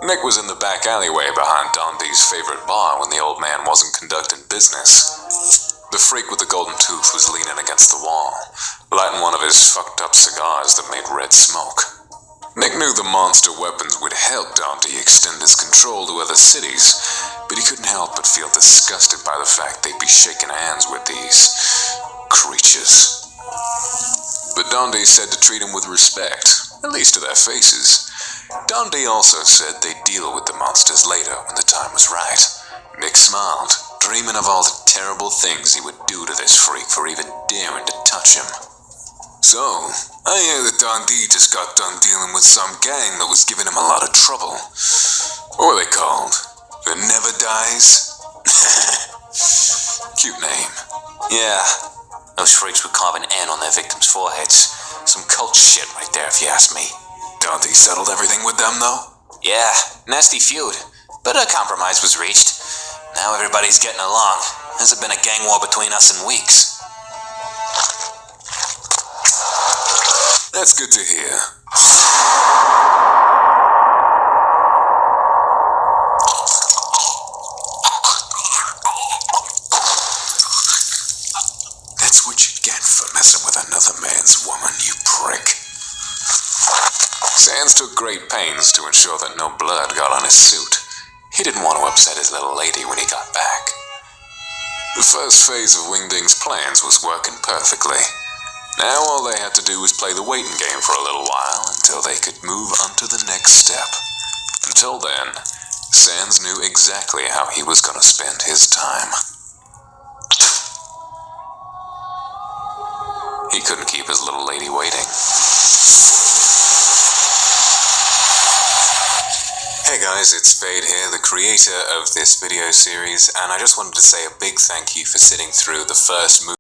Nick was in the back alleyway behind Don D's favorite bar when the old man wasn't conducting business. The freak with the golden tooth was leaning against the wall, lighting one of his fucked up cigars that made red smoke. Nick knew the monster weapons would help Don D extend his control to other cities, but he couldn't help but feel disgusted by the fact they'd be shaking hands with these creatures. But Don D said to treat them with respect, at least to their faces. Don D also said they'd deal with the monsters later when the time was right. Nick smiled, dreaming of all the terrible things he would do to this freak for even daring to touch him. So, I hear that Don D just got done dealing with some gang that was giving him a lot of trouble. What were they called? The Never Dies? Cute name. Yeah, those freaks would carve an N on their victims' foreheads. Some cult shit right there, if you ask me. Don D settled everything with them, though? Yeah, nasty feud, but a compromise was reached. Now everybody's getting along. Hasn't been a gang war between us in weeks. That's good to hear. That's what you get for messing with another man's woman, you prick. Sans took great pains to ensure that no blood got on his suit. He didn't want to upset his little lady when he got back. The first phase of Wingding's plans was working perfectly. Now all they had to do was play the waiting game for a little while until they could move on to the next step. Until then, Sans knew exactly how he was going to spend his time. He couldn't keep his little lady waiting. Hey guys, it's Spade here, the creator of this video series, and I just wanted to say a big thank you for sitting through the first movie